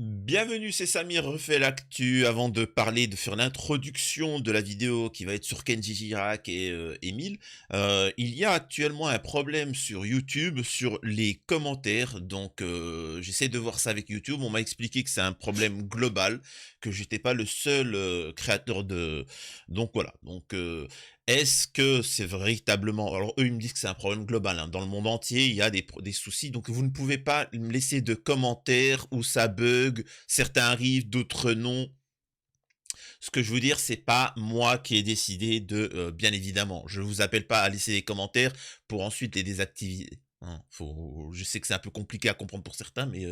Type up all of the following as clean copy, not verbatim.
Bienvenue, c'est Samir refait l'actu. Avant de parler, de faire l'introduction de la vidéo qui va être sur Kenji Girac et Emile, il y a actuellement un problème sur YouTube sur les commentaires. Donc, j'essaie de voir ça avec YouTube. On m'a expliqué que c'est un problème global, que j'étais pas le seul créateur de. Donc voilà. Donc, est-ce que c'est véritablement... Alors eux, ils me disent que c'est un problème global, hein. Dans le monde entier, il y a des soucis. Donc vous ne pouvez pas me laisser de commentaires où ça bug. Certains arrivent, d'autres non. Ce que je veux dire, c'est pas moi qui ai décidé de... bien évidemment, je vous appelle pas à laisser des commentaires pour ensuite les désactiver. Hein, je sais que c'est un peu compliqué à comprendre pour certains, mais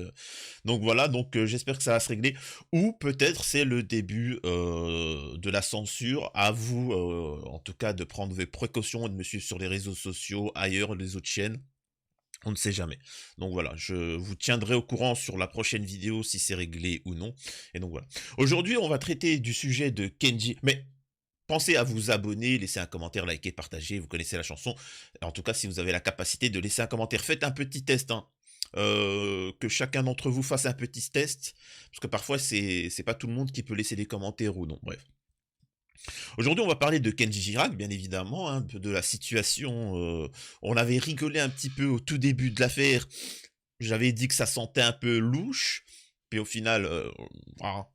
donc voilà, donc j'espère que ça va se régler. Ou peut-être c'est le début de la censure. À vous, en tout cas, de prendre vos précautions et de me suivre sur les réseaux sociaux, ailleurs, les autres chaînes. On ne sait jamais. Donc voilà, je vous tiendrai au courant sur la prochaine vidéo si c'est réglé ou non. Et donc voilà. Aujourd'hui, on va traiter du sujet de Kenji. Mais pensez à vous abonner, laisser un commentaire, liker, partager. Vous connaissez la chanson. En tout cas, si vous avez la capacité de laisser un commentaire, faites un petit test, hein. Que chacun d'entre vous fasse un petit test. Parce que parfois, c'est pas tout le monde qui peut laisser des commentaires ou non. Bref. Aujourd'hui, on va parler de Kenji Girac, bien évidemment, hein, un peu de la situation. On avait rigolé un petit peu au tout début de l'affaire. J'avais dit que ça sentait un peu louche. Puis au final, ah,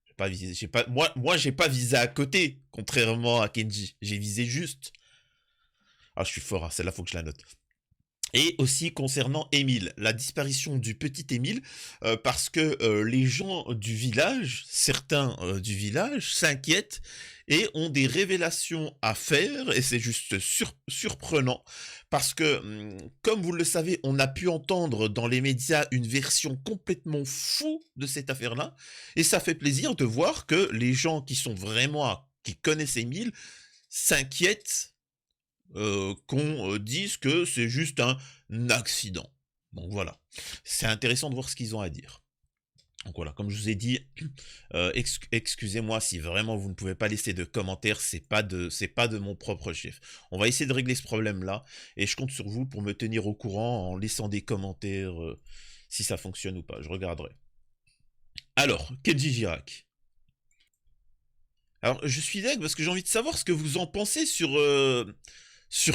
j'ai pas visé, moi, j'ai pas visé à côté, contrairement à Kenji. J'ai visé juste. Ah, je suis fort, hein, celle-là, faut que je la note. Et aussi concernant Émile, la disparition du petit Émile, parce que les gens du village, certains du village, s'inquiètent et ont des révélations à faire, et c'est juste surprenant, parce que, comme vous le savez, on a pu entendre dans les médias une version complètement fou de cette affaire-là, et ça fait plaisir de voir que les gens qui sont vraiment, qui connaissent Émile, s'inquiètent qu'on dise que c'est juste un accident. Donc voilà, c'est intéressant de voir ce qu'ils ont à dire. Donc voilà, comme je vous ai dit, excusez-moi si vraiment vous ne pouvez pas laisser de commentaires, c'est pas de mon propre chef. On va essayer de régler ce problème-là, et je compte sur vous pour me tenir au courant en laissant des commentaires si ça fonctionne ou pas, je regarderai. Alors, Kenji Girac. Alors, je suis deg parce que j'ai envie de savoir ce que vous en pensez sur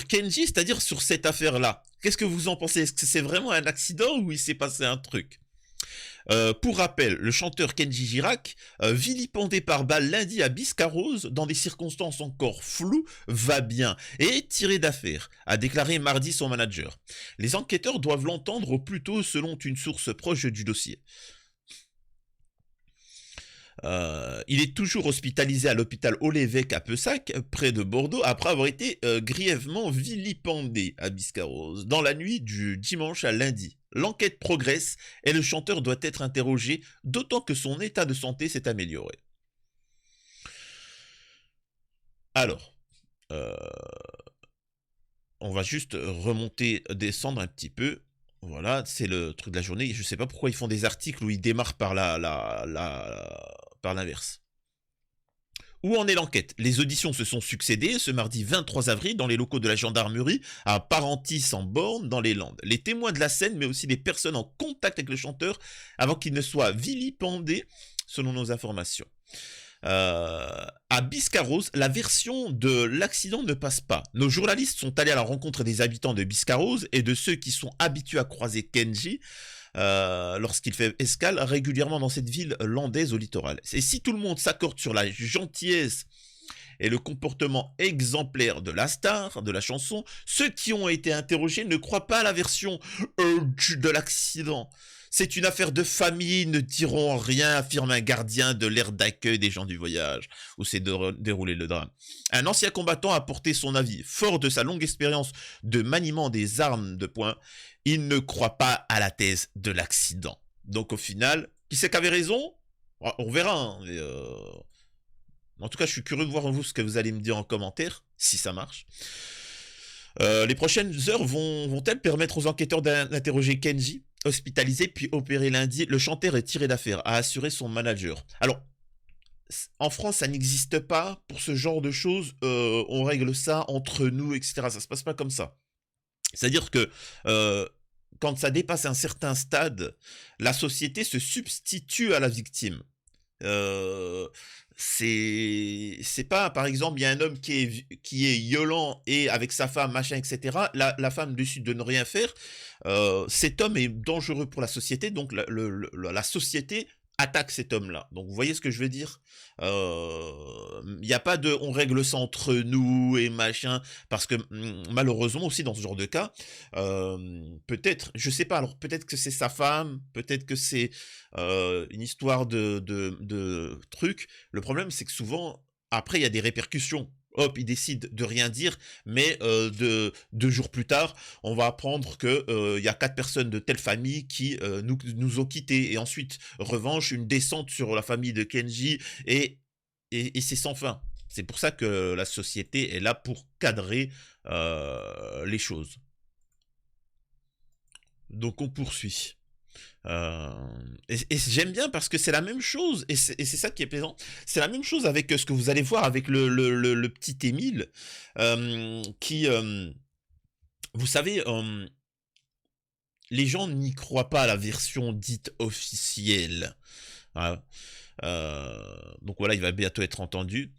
Kenji, c'est-à-dire sur cette affaire-là. Qu'est-ce que vous en pensez? Est-ce que c'est vraiment un accident ou il s'est passé un truc? Pour rappel, le chanteur Kenji Girac, vilipendé par balle lundi à Biscarrosse, dans des circonstances encore floues, va bien et est tiré d'affaire, a déclaré mardi son manager. Les enquêteurs doivent l'entendre au plus tôt selon une source proche du dossier. Il est toujours hospitalisé à l'hôpital Haut-l'Évêque à Pessac, près de Bordeaux, après avoir été grièvement vilipendé à Biscarrosse, dans la nuit du dimanche à lundi. L'enquête progresse et le chanteur doit être interrogé, d'autant que son état de santé s'est amélioré. Alors, euh, on va juste remonter, descendre un petit peu. Voilà, c'est le truc de la journée. Je sais pas pourquoi ils font des articles où ils démarrent par par l'inverse. Où en est l'enquête? Les auditions se sont succédées ce mardi 23 avril dans les locaux de la gendarmerie à Parentis-en-Borne dans les Landes. Les témoins de la scène, mais aussi les personnes en contact avec le chanteur avant qu'il ne soit vilipendé, selon nos informations. À Biscarrosse, la version de l'accident ne passe pas. Nos journalistes sont allés à la rencontre des habitants de Biscarrosse et de ceux qui sont habitués à croiser Kenji lorsqu'il fait escale régulièrement dans cette ville landaise au littoral. Et si tout le monde s'accorde sur la gentillesse et le comportement exemplaire de la star, de la chanson, ceux qui ont été interrogés ne croient pas à la version de l'accident. C'est une affaire de famille, ne diront rien, affirme un gardien de l'aire d'accueil des gens du voyage, où s'est déroulé le drame. Un ancien combattant a porté son avis. Fort de sa longue expérience de maniement des armes de poing, il ne croit pas à la thèse de l'accident. Donc au final, qui c'est qui avait raison? On verra, hein, mais en tout cas, je suis curieux de voir vous ce que vous allez me dire en commentaire, si ça marche. Les prochaines heures vont-elles permettre aux enquêteurs d'interroger Kenji, hospitalisé puis opéré lundi? Le chanteur est tiré d'affaire, a assuré son manager. Alors, en France, ça n'existe pas pour ce genre de choses. On règle ça entre nous, etc. Ça se passe pas comme ça. C'est-à-dire que quand ça dépasse un certain stade, la société se substitue à la victime. Heu, c'est pas, par exemple, il y a un homme qui est violent et avec sa femme, machin et cetera, la femme décide de ne rien faire, cet homme est dangereux pour la société, donc la société attaque cet homme-là. Donc vous voyez ce que je veux dire? Il y a pas de: «On règle ça entre nous et machin», parce que, malheureusement aussi dans ce genre de cas, peut-être, je sais pas, alors peut-être que c'est sa femme, peut-être que c'est une histoire de truc. Le problème, c'est que souvent, après, il y a des répercussions. Hop, il décide de rien dire, mais de 2 jours plus tard, on va apprendre que, il y a 4 personnes de telle famille qui, nous ont quittés et ensuite, revanche, une descente sur la famille de Kenji et c'est sans fin. C'est pour ça que la société est là pour cadrer, les choses. Donc on poursuit. Et j'aime bien parce que c'est la même chose, et c'est ça qui est plaisant. C'est la même chose avec ce que vous allez voir avec le petit Émile, qui, vous savez, les gens n'y croient pas à la version dite officielle. Voilà. Donc voilà, il va bientôt être entendu.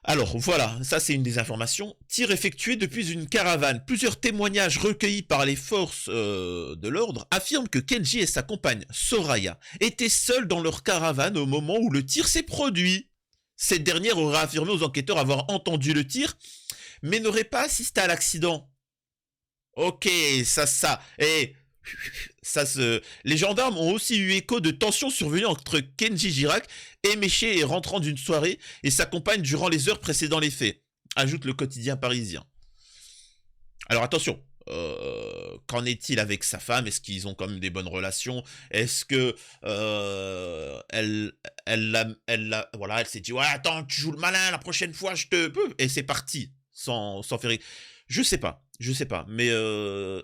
Alors voilà, ça c'est une des informations. Tir effectué depuis une caravane. Plusieurs témoignages recueillis par les forces de l'ordre affirment que Kenji et sa compagne Soraya étaient seuls dans leur caravane au moment où le tir s'est produit. Cette dernière aurait affirmé aux enquêteurs avoir entendu le tir, mais n'aurait pas assisté à l'accident. Ok, et les gendarmes ont aussi eu écho de tensions survenues entre Kenji Girac, éméché et rentrant d'une soirée, et sa compagne durant les heures précédant les faits, ajoute le quotidien parisien. Alors attention, qu'en est-il avec sa femme? Est-ce qu'ils ont quand même des bonnes relations? Est-ce que voilà, elle s'est dit ouais, attends, tu joues le malin, la prochaine fois je te, et c'est parti sans faire. Je sais pas, mais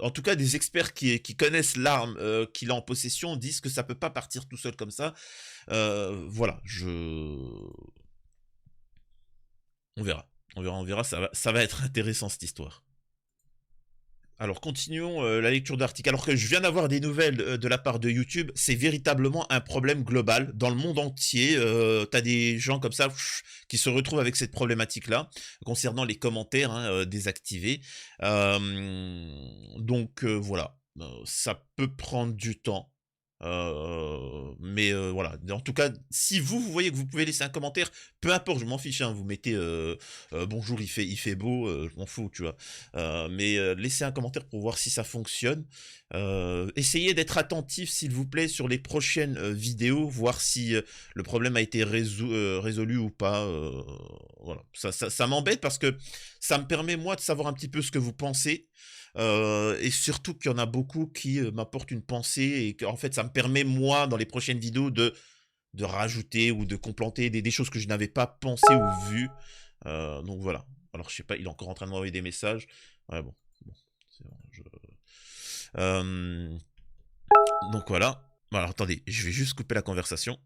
en tout cas, des experts qui connaissent l'arme qu'il a en possession disent que ça peut pas partir tout seul comme ça. Voilà, on verra, ça va être intéressant cette histoire. Alors continuons la lecture d'articles. Alors que je viens d'avoir des nouvelles de la part de YouTube, c'est véritablement un problème global dans le monde entier. T'as des gens comme ça qui se retrouvent avec cette problématique-là concernant les commentaires hein, désactivés. Donc voilà, ça peut prendre du temps. Mais voilà, en tout cas, si vous voyez que vous pouvez laisser un commentaire, peu importe, je m'en fiche, hein, vous mettez bonjour, il fait beau, je m'en fous, tu vois. Mais laissez un commentaire pour voir si ça fonctionne. Essayez d'être attentif, s'il vous plaît, sur les prochaines vidéos, voir si le problème a été résolu ou pas. Voilà, ça m'embête parce que ça me permet moi de savoir un petit peu ce que vous pensez. Et surtout qu'il y en a beaucoup qui m'apportent une pensée et qu'en fait ça me permet moi dans les prochaines vidéos de rajouter ou de compléter des choses que je n'avais pas pensé ou vu. Donc voilà. Alors je sais pas, il est encore en train de m'envoyer des messages. Ouais bon c'est bon. Donc voilà. Alors attendez, je vais juste couper la conversation.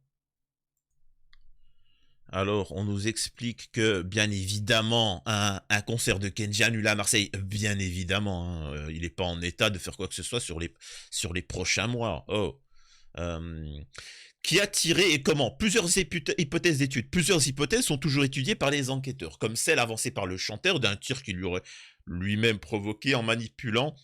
Alors, on nous explique que, bien évidemment, un concert de Kenji annulé à Marseille, bien évidemment, hein, il n'est pas en état de faire quoi que ce soit sur les prochains mois. Oh. Qui a tiré et comment? Plusieurs hypothèses d'études. Plusieurs hypothèses sont toujours étudiées par les enquêteurs, comme celle avancée par le chanteur d'un tir qu'il lui aurait lui-même provoqué en manipulant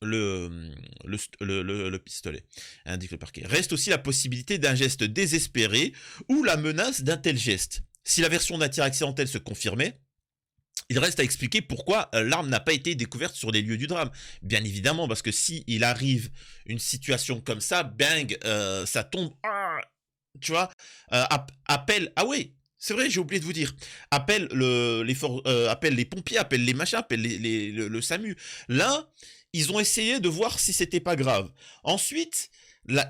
le pistolet, indique le parquet. Reste aussi la possibilité d'un geste désespéré ou la menace d'un tel geste. Si la version d'un tir accidentel se confirmait, il reste à expliquer pourquoi l'arme n'a pas été découverte sur les lieux du drame. Bien évidemment, parce que si il arrive une situation comme ça, bang, ça tombe, tu vois, appelle, ah oui, c'est vrai, j'ai oublié de vous dire. Appelle appelle les pompiers, appelle les machins, appelle le SAMU. Là, ils ont essayé de voir si c'était pas grave. Ensuite,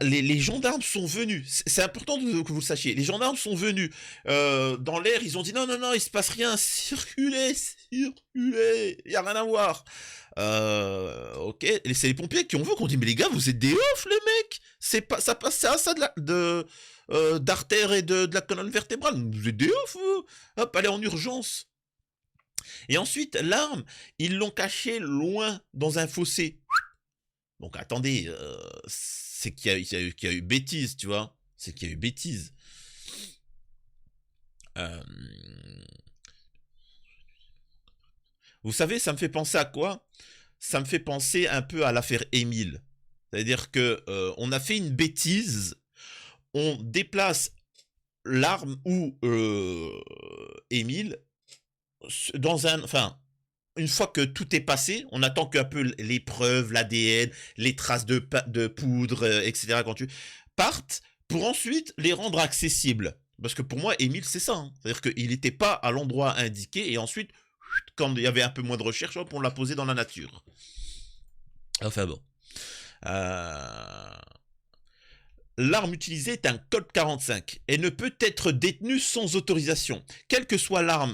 les gendarmes sont venus. C'est important que vous le sachiez. Les gendarmes sont venus dans l'air. Ils ont dit non, non, non, il se passe rien. Circulez, circulez. Il y a rien à voir. Ok. Et c'est les pompiers qui ont vu, qu'on dit mais les gars, vous êtes des ouf, les mecs. C'est pas, ça passe à ça d'artère et de la colonne vertébrale. Vous êtes des ouf, vous. Hop, allez en urgence. Et ensuite, l'arme, ils l'ont cachée loin dans un fossé. Donc attendez, c'est qu'il y a eu bêtise, tu vois? C'est qu'il y a eu bêtise. Hem, vous savez, ça me fait penser à quoi? Ça me fait penser un peu à l'affaire Émile. C'est-à-dire que, on a fait une bêtise, on déplace l'arme ou, Émile dans un, enfin, une fois que tout est passé, on attend qu'un peu les preuves, l'ADN, les traces de poudre, etc., quand tu partent, pour ensuite les rendre accessibles. Parce que pour moi, Émile, c'est ça, hein. C'est-à-dire qu'il n'était pas à l'endroit indiqué et ensuite, quand il y avait un peu moins de recherche, hop, on l'a posé dans la nature. Enfin bon. Euh, L'arme utilisée est un code 45 et ne peut être détenue sans autorisation. Quelle que soit l'arme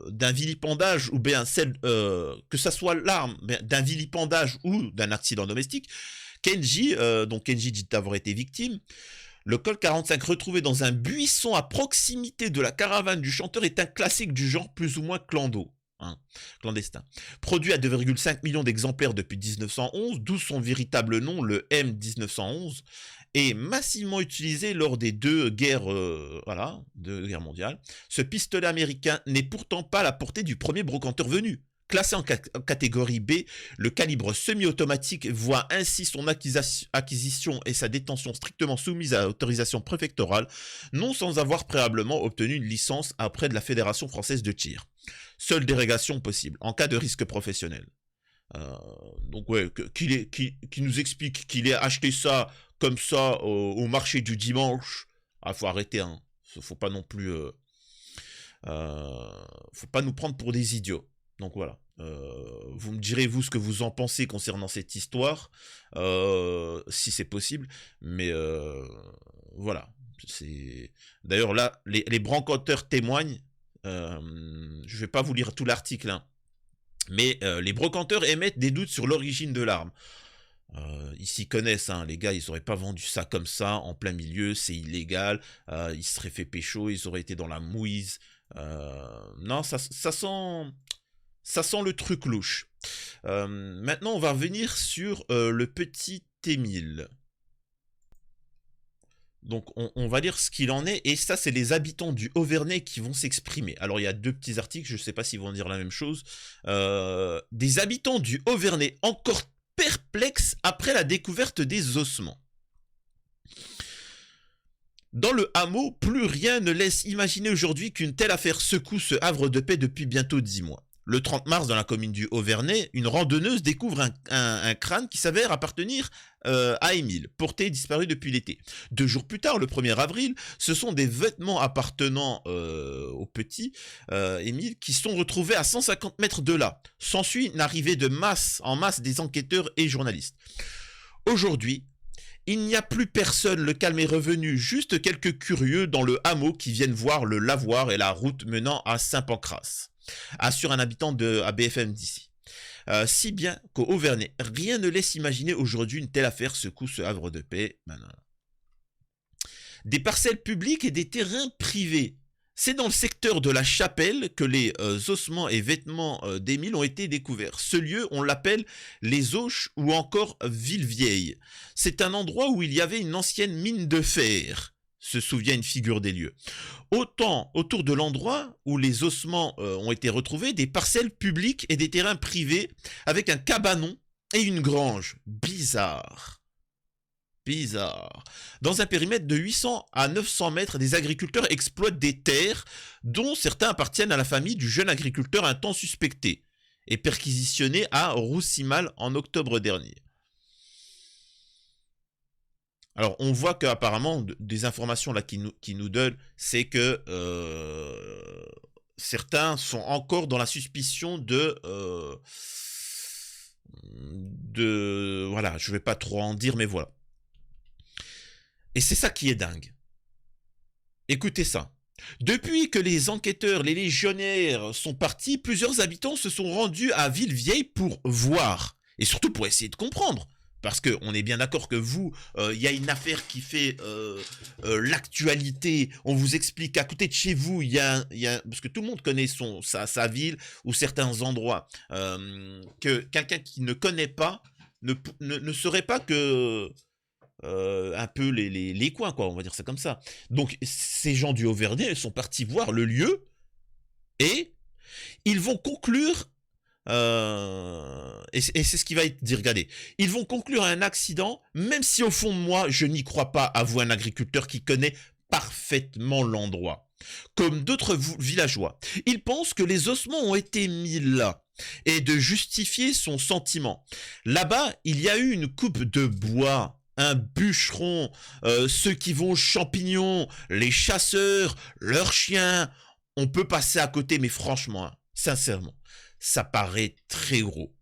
d'un vilipendage ou bien celle, que ça soit l'arme d'un vilipendage ou d'un accident domestique, Kenji, donc Kenji dit avoir été victime, le code 45 retrouvé dans un buisson à proximité de la caravane du chanteur est un classique du genre plus ou moins clando. Hein, clandestin. Produit à 2,5 millions d'exemplaires depuis 1911, d'où son véritable nom, le M1911, et massivement utilisé lors des deux guerres, deux guerres mondiales. Ce pistolet américain n'est pourtant pas à la portée du premier brocanteur venu. Classé en catégorie B, le calibre semi-automatique voit ainsi son acquisition et sa détention strictement soumises à autorisation préfectorale, non sans avoir préalablement obtenu une licence auprès de la Fédération française de tir. Seule dérogation possible, en cas de risque professionnel. Donc ouais, qui nous explique qu'il ait acheté ça comme ça au marché du dimanche. Ah, faut arrêter, hein. Faut pas non plus... faut pas nous prendre pour des idiots. Donc voilà. Vous me direz vous ce que vous en pensez concernant cette histoire, si c'est possible. Mais voilà. D'ailleurs là, les brocanteurs témoignent. Je vais pas vous lire tout l'article, hein, mais les brocanteurs émettent des doutes sur l'origine de l'arme. Ils s'y connaissent, hein, les gars, ils auraient pas vendu ça comme ça, en plein milieu, c'est illégal, ils se seraient fait pécho, ils auraient été dans la mouise. Non, ça sent le truc louche. Maintenant, on va revenir sur le petit Émile. Donc on va lire ce qu'il en est, et ça c'est les habitants du Auvernais qui vont s'exprimer. Alors il y a deux petits articles, je ne sais pas s'ils vont dire la même chose. Des habitants du Auvernais encore perplexes après la découverte des ossements. Dans le hameau, plus rien ne laisse imaginer aujourd'hui qu'une telle affaire secoue ce havre de paix depuis bientôt 10 mois. Le 30 mars, dans la commune du Auvernais, une randonneuse découvre un crâne qui s'avère appartenir à Émile, porté et disparu depuis l'été. 2 jours plus tard, le 1er avril, ce sont des vêtements appartenant au petit Émile qui sont retrouvés à 150 mètres de là. S'ensuit une arrivée en masse des enquêteurs et journalistes. Aujourd'hui, il n'y a plus personne, le calme est revenu, juste quelques curieux dans le hameau qui viennent voir le lavoir et la route menant à Saint-Pancras, assure un habitant de ABFM d'ici. Si bien qu'au Auvernais, rien ne laisse imaginer aujourd'hui une telle affaire secoue ce havre de paix. Des parcelles publiques et des terrains privés. C'est dans le secteur de la Chapelle que les ossements et vêtements d'Émile ont été découverts. Ce lieu, on l'appelle les Auches ou encore Villevieille. C'est un endroit où il y avait une ancienne mine de fer, se souvient une figure des lieux. Autant autour de l'endroit où les ossements ont été retrouvés, des parcelles publiques et des terrains privés avec un cabanon et une grange. Bizarre. Bizarre. Dans un périmètre de 800 à 900 mètres, des agriculteurs exploitent des terres dont certains appartiennent à la famille du jeune agriculteur un temps suspecté et perquisitionné à Roussimal en octobre dernier. Alors, on voit qu'apparemment, des informations là qui nous donnent, c'est que certains sont encore dans la suspicion voilà, je vais pas trop en dire, mais voilà. Et c'est ça qui est dingue. Écoutez ça. Depuis que les enquêteurs, les légionnaires sont partis, plusieurs habitants se sont rendus à Villevieille pour voir. Et surtout pour essayer de comprendre. Parce qu'on est bien d'accord que vous, y a une affaire qui fait l'actualité. On vous explique qu'à côté de chez vous, parce que tout le monde connaît sa ville ou certains endroits. Que quelqu'un qui ne connaît pas ne seraient pas que un peu les coins, quoi, on va dire ça comme ça. Donc, ces gens du Auvergnat sont partis voir le lieu et ils vont conclure, et c'est ce qui va être dit, regardez, ils vont conclure à un accident, même si au fond de moi, je n'y crois pas, avoue un agriculteur qui connaît parfaitement l'endroit. Comme d'autres villageois, il pense que les ossements ont été mis là, et de justifier son sentiment. Là-bas, il y a eu une coupe de bois, un bûcheron, ceux qui vont aux champignons, les chasseurs, leurs chiens. On peut passer à côté, mais franchement, hein, sincèrement, ça paraît très gros.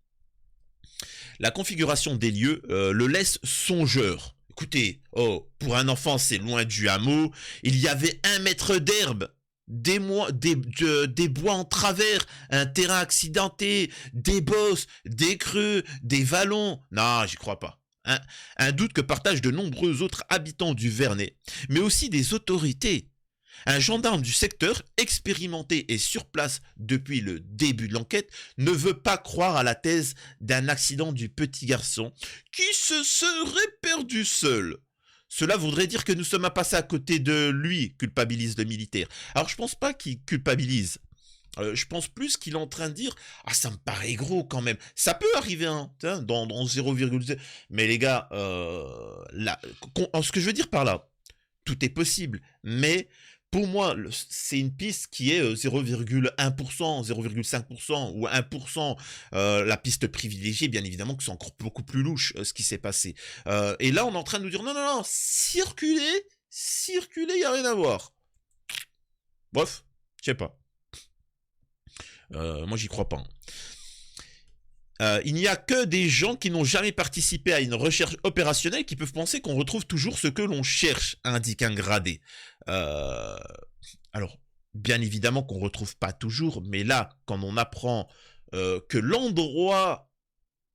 La configuration des lieux le laisse songeur. Écoutez, oh, pour un enfant, c'est loin du hameau. Il y avait 1 mètre d'herbe, des bois en travers, un terrain accidenté, des bosses, des creux, des vallons. Non, j'y crois pas. Un doute que partagent de nombreux autres habitants du Vernet, mais aussi des autorités. Un gendarme du secteur, expérimenté et sur place depuis le début de l'enquête, ne veut pas croire à la thèse d'un accident du petit garçon qui se serait perdu seul. Cela voudrait dire que nous sommes à passer à côté de lui, culpabilise le militaire. Alors je pense pas qu'il culpabilise. Je pense plus qu'il est en train de dire ah ça me paraît gros quand même. Ça peut arriver hein, dans 0,0. Mais les gars, là, ce que je veux dire par là, tout est possible. Mais pour moi, c'est une piste qui est 0,1%, 0,5% ou 1%. La piste privilégiée, bien évidemment, que c'est encore beaucoup plus louche ce qui s'est passé. Et là, on est en train de nous dire non, non, non, circuler, il n'y a rien à voir. Bref, je sais pas. Moi, j'y crois pas. Il n'y a que des gens qui n'ont jamais participé à une recherche opérationnelle qui peuvent penser qu'on retrouve toujours ce que l'on cherche, indique un gradé. Alors, bien évidemment qu'on ne retrouve pas toujours, mais là, quand on apprend que l'endroit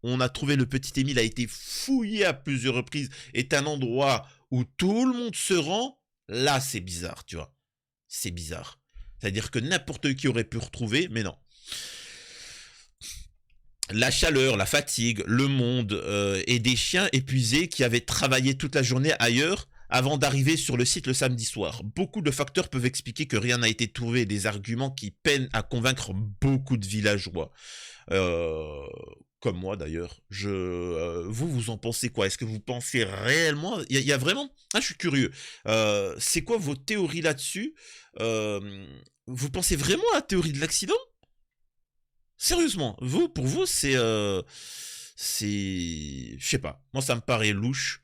où on a trouvé le petit Émile a été fouillé à plusieurs reprises, est un endroit où tout le monde se rend, là, c'est bizarre, tu vois. C'est bizarre. C'est-à-dire que n'importe qui aurait pu retrouver, mais non. La chaleur, la fatigue, le monde et des chiens épuisés qui avaient travaillé toute la journée ailleurs avant d'arriver sur le site le samedi soir. Beaucoup de facteurs peuvent expliquer que rien n'a été trouvé, des arguments qui peinent à convaincre beaucoup de villageois. Comme moi d'ailleurs. Vous en pensez quoi? Est-ce que vous pensez réellement... Il y a vraiment... Ah, je suis curieux. C'est quoi vos théories là-dessus? Vous pensez vraiment à la théorie de l'accident? Sérieusement, pour vous, c'est... je sais pas. Moi, ça me paraît louche.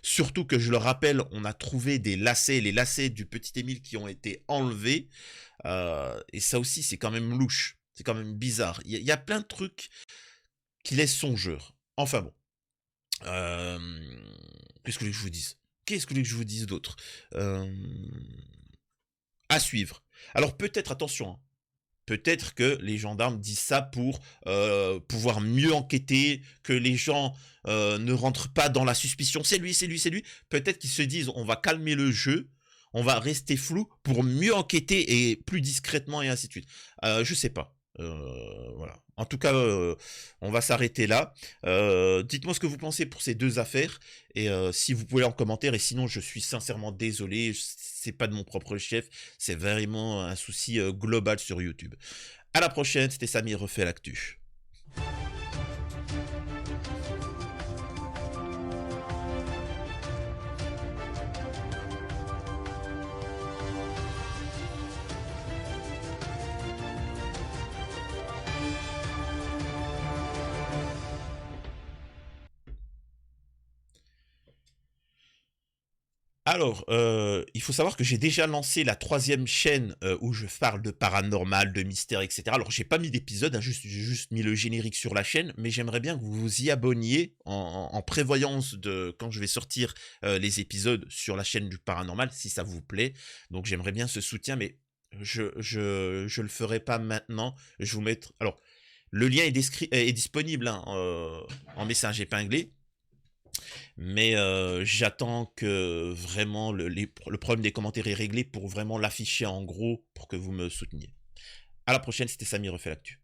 Surtout que je le rappelle, on a trouvé les lacets du petit Émile qui ont été enlevés. Et ça aussi, c'est quand même louche. C'est quand même bizarre. Il y a plein de trucs qui laissent songeur. Enfin bon. Qu'est-ce que je vous dise? Qu'est-ce que je vous dise d'autre? À suivre. Alors peut-être, attention, hein, peut-être que les gendarmes disent ça pour pouvoir mieux enquêter, que les gens ne rentrent pas dans la suspicion. C'est lui, c'est lui, c'est lui. Peut-être qu'ils se disent, on va calmer le jeu, on va rester flou pour mieux enquêter et plus discrètement et ainsi de suite. Je sais pas. Voilà. En tout cas, on va s'arrêter là. Dites-moi ce que vous pensez pour ces deux affaires et si vous pouvez en commentaire. Et sinon, je suis sincèrement désolé. C'est pas de mon propre chef. C'est vraiment un souci global sur YouTube. À la prochaine. C'était Samy refait l'actu. Alors, il faut savoir que j'ai déjà lancé la 3e chaîne où je parle de paranormal, de mystère, etc. Alors, j'ai pas mis d'épisode, hein, j'ai juste mis le générique sur la chaîne, mais j'aimerais bien que vous vous y abonniez en prévoyance de quand je vais sortir les épisodes sur la chaîne du paranormal, si ça vous plaît. Donc, j'aimerais bien ce soutien, mais je le ferai pas maintenant. Je vous mettre. Alors, le lien est disponible hein, en message épinglé. Mais j'attends que vraiment le problème des commentaires est réglé pour vraiment l'afficher en gros pour que vous me souteniez. À la prochaine, c'était Samy refait l'actu.